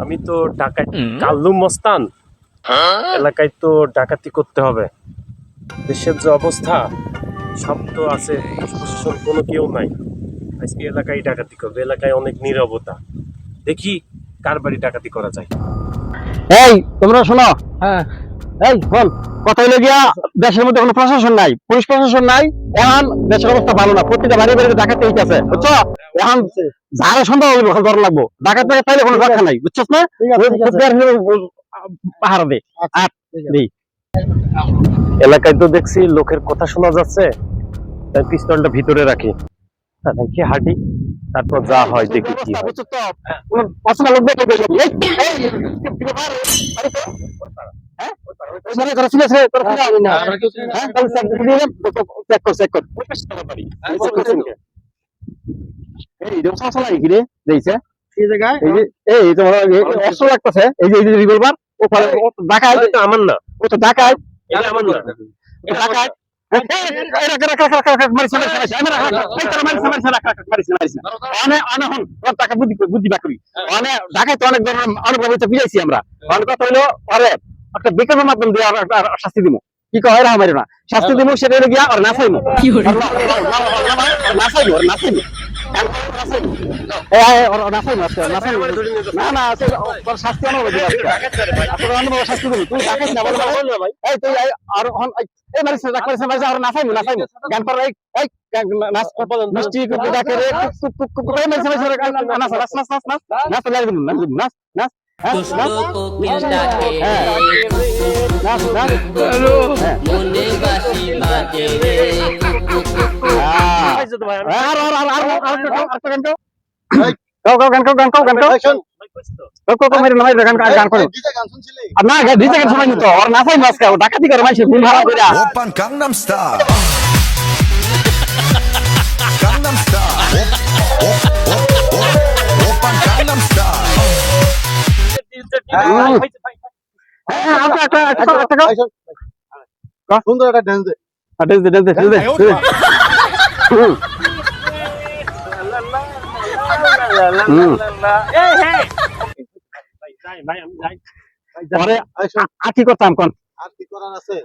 আমি তো ডাকাত কাল্লু মস্তান, এলাকায় তো ডাকাতি করতে হবে। দেশের যে অবস্থা, সব তো আছে, প্রশাসন কোনো কেউ নাই। আজকে এলাকায় ডাকাতি করবে, এলাকায় অনেক নীরবতা। দেখি কার বাড়ি ডাকাতি করা যায়। এই তোমরা শোনো। হ্যাঁ, এই শোন, কথা হলো গিয়া দেশের মধ্যে কোনো প্রশাসন নাই, পুলিশ প্রশাসন নাই। এখন দেশের অবস্থা ভালো না, প্রতিটা বাড়ি বাড়িতে ডাকাতি হইতেছে, বুঝছো? এখন যারা সন্দেহ হইব ধরা লাগবো, ডাকাত টাকাত পাইলে কোনো রক্ষা নাই, বুঝছস না? পাহারা দে আর দেই। এলাকায় তো দেখছি লোকের কথা শোনা যাচ্ছে, তাই পিস্তলটা ভিতরে রাখি, দেখি হাঁটি, তারপর যা হয় দেখি কি হয়। বুঝছো তো? কোনো অচেনা লোক দেখে বলবো, এই আমার না, ডাকাত এটা আমার না। অনেক ধরনের অনুপ্রবেশ বুঝাইছি আমরা। কথা হইলো একটা বিকল্পের মাধ্যম দিয়ে শাস্তি দিব। কি কয় মারি না শাস্তি দিব, সেটা হলো গিয়া আর নাচাইবো নাচাইবো নাচাইবো না না শাস্তি শাস্তি দিবি। তুই ডাকাইস না বল ভাই, এই তুই আর এই মারিস আর নাচাইবো নাচাইবো গান কর, এই এই নাচ মিষ্টি ডাকে রে টুক টুক টুক করে মারিস নাচ নাচ নাচ নাচ নাচ নাচ লাগি দিবি নাচ দিবি নাচ নাচ ডাকাতি করে মানুষের ঘুম হারা করে Oppan Gangnam Style. Gangnam Style. Oppan Gangnam Style. সুন্দর একটা ডান্স দে কি করতাম কোন আর কি করার আছে?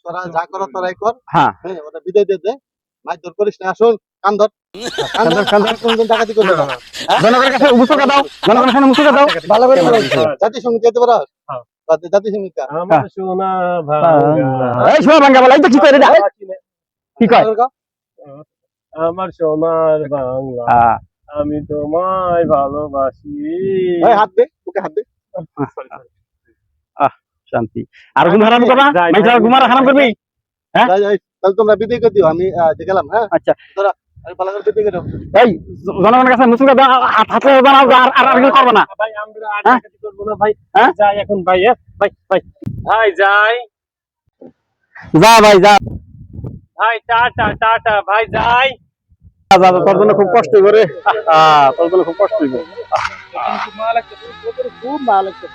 ওরা যা করার তোরাই কর। হ্যাঁ ওটা বিদায় দিয়ে দে, মারধর করিস না। আসুন কান ধর, কোনদিন ডাকাতি করবে না। জনগণের কাছে মুসকা দাও, জনগণের সামনে মুসকা দাও, ভালো করে জাতিসংঘ যেতে পারো? জাতিসংঘ আমার সোনা ভাঙা, এই সোনা ভাঙা বলে, এই তো কি করে না কি কয় আমার সোনার বাংলা, আমি তোমায় ভালোবাসি। হাত দে, ওকে হাত দে। শান্তি। আর ঘুম হারাম করবা, মাইজা ঘুমার হারাম করবি। হ্যাঁ তাহলে তোমরা বিদায় করে দিও, আমি গেলাম। হ্যাঁ আচ্ছা তোরা আমি ভালো করে বিদায় করে দাও। এই জনগণের কাছে মুসকা দাও, হাতে দাও, আর কিছু করবে না ভাই, আমরা আর ডাকাতি করব না ভাই। যাই এখন ভাই, ভাই ভাই ভাই যাই, যা ভাই যা ভাই টাটা টাটা ভাই যাই। তোর জন্য খুব কষ্ট করে, তোর জন্য খুব কষ্ট হইব। খুব ভালো লাগছে, খুব ভালো লাগছে।